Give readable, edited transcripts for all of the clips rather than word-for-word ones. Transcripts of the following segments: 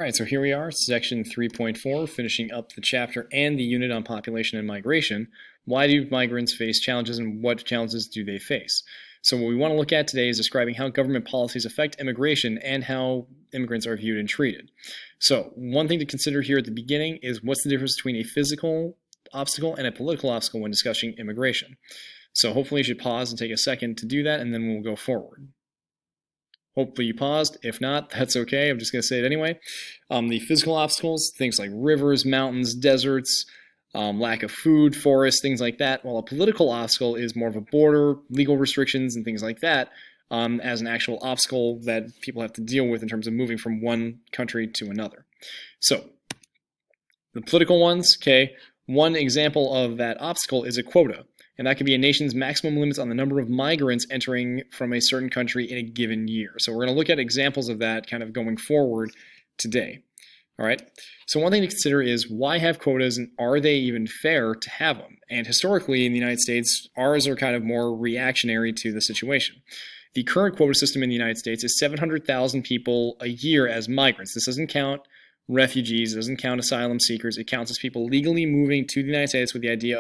All right, so here we are, section 3.4, finishing up the chapter and the unit on population and migration. Why do migrants face challenges and what challenges do they face? So what we want to look at today is describing how government policies affect immigration and how immigrants are viewed and treated. So one thing to consider here at the beginning is what's the difference between a physical obstacle and a political obstacle when discussing immigration. So hopefully you should pause and take a second to do that, and then we'll go forward. Hopefully you paused. If not, that's okay. I'm just going to say it anyway. The physical obstacles, things like rivers, mountains, deserts, lack of food, forests, things like that, while a political obstacle is more of a border, legal restrictions, and things like that, as an actual obstacle that people have to deal with in terms of moving from one country to another. So, the political ones, okay, one example of that obstacle is a quota. And that could be a nation's maximum limits on the number of migrants entering from a certain country in a given year. So we're going to look at examples of that kind of going forward today. All right. So one thing to consider is why have quotas and are they even fair to have them? And historically in the United States, ours are kind of more reactionary to the situation. The current quota system in the United States is 700,000 people a year as migrants. This doesn't count refugees, doesn't count asylum seekers. It counts as people legally moving to the United States with the idea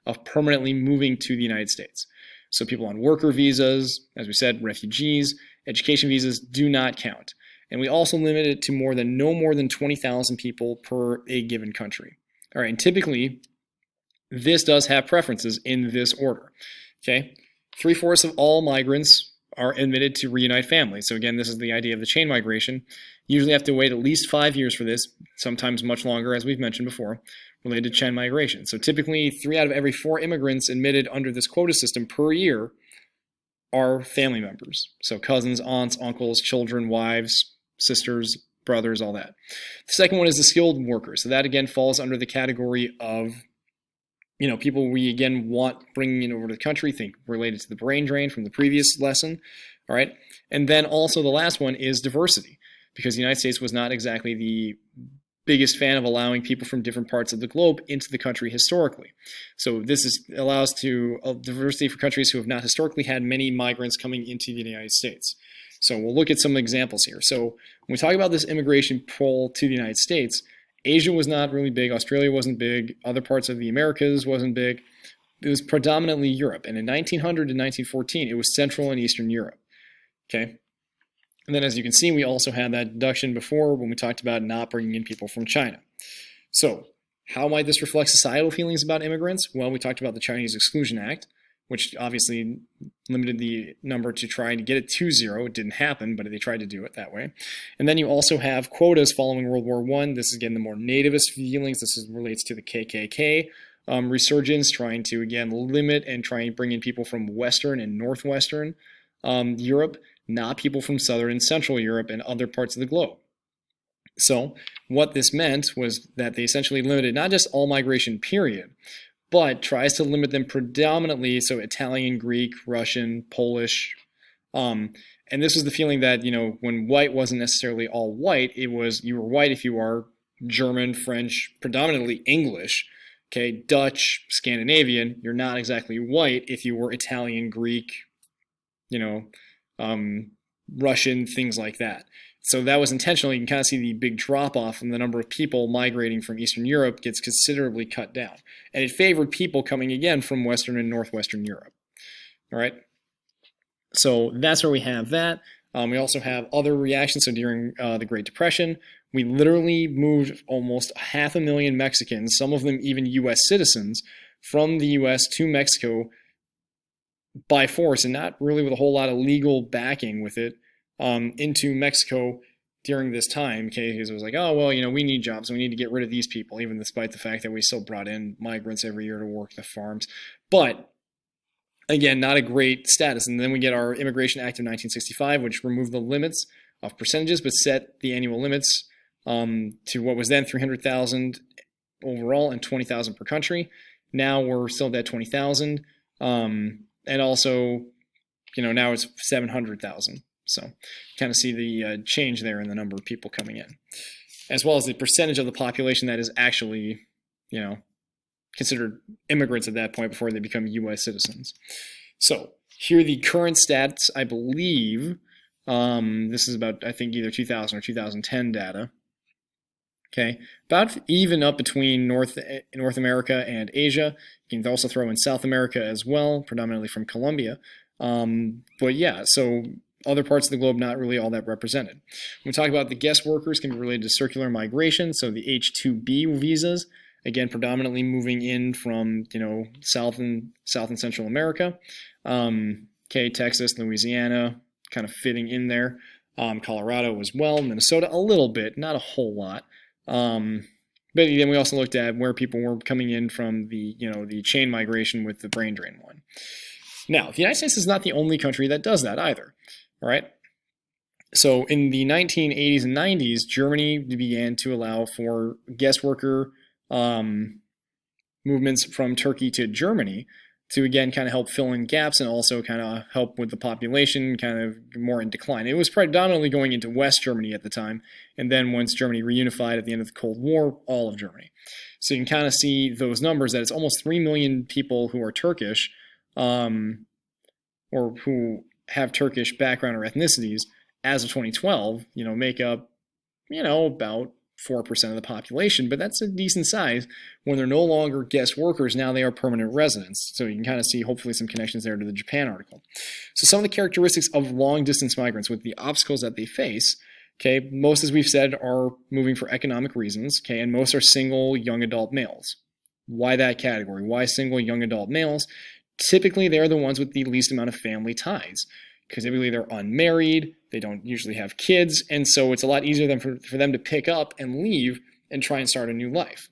of permanently moving to the United States. So people on worker visas, as we said, refugees, education visas do not count. And we also limit it to no more than 20,000 people per a given country. All right, and typically this does have preferences in this order. Okay, 3/4 of all migrants are admitted to reunite families. So again, this is the idea of the chain migration. You usually have to wait at least 5 years for this, sometimes much longer, as we've mentioned before, related to chain migration. So typically 3 out of every 4 immigrants admitted under this quota system per year are family members. So cousins, aunts, uncles, children, wives, sisters, brothers, all that. The second one is the skilled workers. So that again falls under the category of people we again want bringing in over to the country, think related to the brain drain from the previous lesson, all right? And then also the last one is diversity, because the United States was not exactly the biggest fan of allowing people from different parts of the globe into the country historically. So this allows to diversity for countries who have not historically had many migrants coming into the United States. So we'll look at some examples here. So when we talk about this immigration pull to the United States, Asia was not really big, Australia wasn't big, other parts of the Americas wasn't big. It was predominantly Europe. And in 1900 to 1914, it was Central and Eastern Europe. Okay. And then as you can see, we also had that deduction before when we talked about not bringing in people from China. So how might this reflect societal feelings about immigrants? Well, we talked about the Chinese Exclusion Act, which obviously limited the number to try to get it to 0. It didn't happen, but they tried to do it that way. And then you also have quotas following World War I. This is, again, the more nativist feelings. This relates to the KKK resurgence, trying to, again, limit and try and bring in people from Western and Northwestern Europe, not people from Southern and Central Europe and other parts of the globe. So what this meant was that they essentially limited not just all migration, period, but tries to limit them predominantly, so Italian, Greek, Russian, Polish. And this was the feeling that, when white wasn't necessarily all white, it was you were white if you are German, French, predominantly English, okay, Dutch, Scandinavian. You're not exactly white if you were Italian, Greek, Russian, things like that. So that was intentional. You can kind of see the big drop off in the number of people migrating from Eastern Europe gets considerably cut down. And it favored people coming again from Western and Northwestern Europe. All right. So that's where we have that. We also have other reactions. So during the Great Depression, we literally moved almost 500,000 Mexicans, some of them even U.S. citizens, from the U.S. to Mexico by force and not really with a whole lot of legal backing with it. Into Mexico during this time, okay, because it was like, oh, well, we need jobs, and we need to get rid of these people, even despite the fact that we still brought in migrants every year to work the farms. But, again, not a great status. And then we get our Immigration Act of 1965, which removed the limits of percentages, but set the annual limits to what was then 300,000 overall and 20,000 per country. Now we're still at 20,000. And also, now it's 700,000. So kind of see the change there in the number of people coming in, as well as the percentage of the population that is actually, considered immigrants at that point before they become U.S. citizens. So here are the current stats, I believe. This is about, I think, either 2000 or 2010 data. Okay, about even up between North America and Asia. You can also throw in South America as well, predominantly from Colombia. But yeah, so other parts of the globe not really all that represented. When we talk about the guest workers, can be related to circular migration, so the H-2B visas, again predominantly moving in from South and Central America. Okay, Texas, Louisiana, kind of fitting in there. Colorado as well, Minnesota a little bit, not a whole lot. But then we also looked at where people were coming in from the the chain migration with the brain drain one. Now, the United States is not the only country that does that either. All right. So in the 1980s and 90s, Germany began to allow for guest worker movements from Turkey to Germany to, again, kind of help fill in gaps and also kind of help with the population kind of more in decline. It was predominantly going into West Germany at the time, and then once Germany reunified at the end of the Cold War, all of Germany. So you can kind of see those numbers, that it's almost 3 million people who are Turkish, or who have Turkish background or ethnicities as of 2012, make up, about 4% of the population, but that's a decent size when they're no longer guest workers. Now they are permanent residents. So you can kind of see hopefully some connections there to the Japan article. So some of the characteristics of long distance migrants with the obstacles that they face, okay, most, as we've said, are moving for economic reasons, okay, and most are single young adult males. Why that category? Why single young adult males? Typically, they're the ones with the least amount of family ties, because typically they're unmarried, they don't usually have kids, and so it's a lot easier for them to pick up and leave and try and start a new life.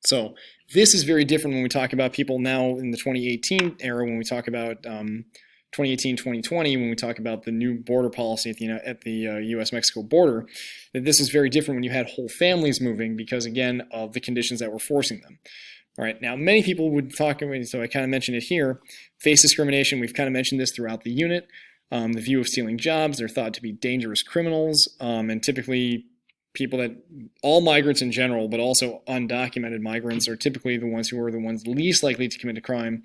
So this is very different when we talk about people now in the 2018 era, when we talk about 2018, 2020, when we talk about the new border policy at the U.S.-Mexico border, that this is very different when you had whole families moving because, again, of the conditions that were forcing them. All right, now many people would talk, so I kind of mentioned it here, face discrimination. We've kind of mentioned this throughout the unit. The view of stealing jobs, they're thought to be dangerous criminals, and typically people that, all migrants in general, but also undocumented migrants are typically the ones who are the ones least likely to commit a crime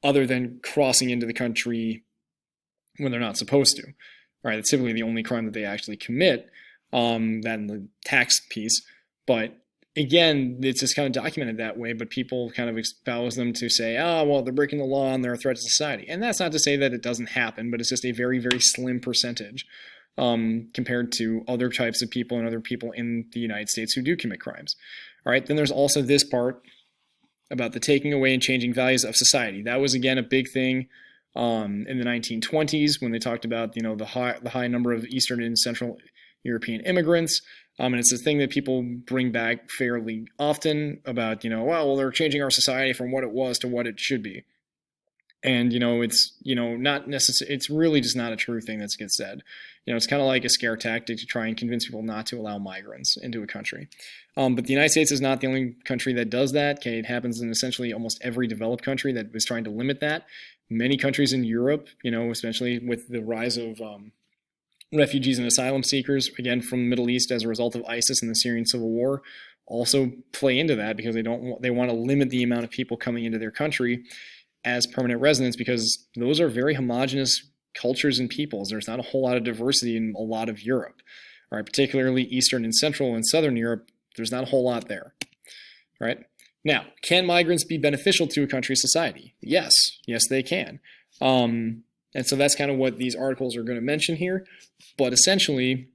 other than crossing into the country when they're not supposed to. All right, it's typically the only crime that they actually commit, that and the tax piece, but again, it's just kind of documented that way, but people kind of espouse them to say, well, they're breaking the law and they're a threat to society. And that's not to say that it doesn't happen, but it's just a very, very slim percentage compared to other types of people and other people in the United States who do commit crimes. All right, then there's also this part about the taking away and changing values of society. That was, again, a big thing in the 1920s when they talked about, the high number of Eastern and Central European immigrants. And it's a thing that people bring back fairly often about, well, they're changing our society from what it was to what it should be. And, it's, not necessarily, it's really just not a true thing that gets said. It's kind of like a scare tactic to try and convince people not to allow migrants into a country. But the United States is not the only country that does that. Okay, it happens in essentially almost every developed country that is trying to limit that. Many countries in Europe, especially with the rise of refugees and asylum seekers, again, from the Middle East as a result of ISIS and the Syrian civil war, also play into that because they want to limit the amount of people coming into their country as permanent residents, because those are very homogenous cultures and peoples. There's not a whole lot of diversity in a lot of Europe, all right, particularly Eastern and Central and Southern Europe. There's not a whole lot there, right? Now, can migrants be beneficial to a country's society? Yes, they can. And so that's kind of what these articles are going to mention here. But essentially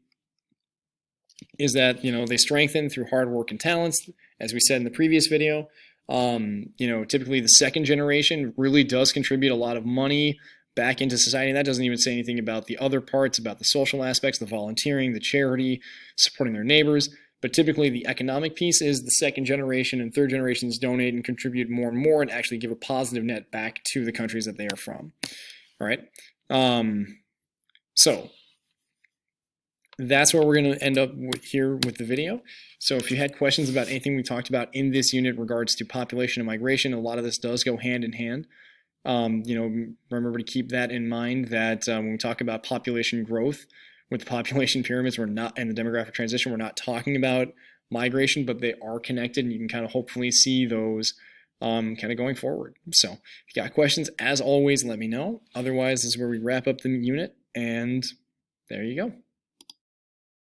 is that, they strengthen through hard work and talents, as we said in the previous video. Typically the second generation really does contribute a lot of money back into society. And that doesn't even say anything about the other parts, about the social aspects, the volunteering, the charity, supporting their neighbors. But typically the economic piece is the second generation and third generations donate and contribute more and more and actually give a positive net back to the countries that they are from. All right. So that's where we're going to end up here with the video. So if you had questions about anything we talked about in this unit in regards to population and migration, a lot of this does go hand in hand. Remember to keep that in mind, that when we talk about population growth with the population pyramids, we're not, and the demographic transition, we're not talking about migration, but they are connected, and you can kind of hopefully see those kind of going forward. So if you got questions, as always, let me know. Otherwise, this is where we wrap up the unit, and there you go.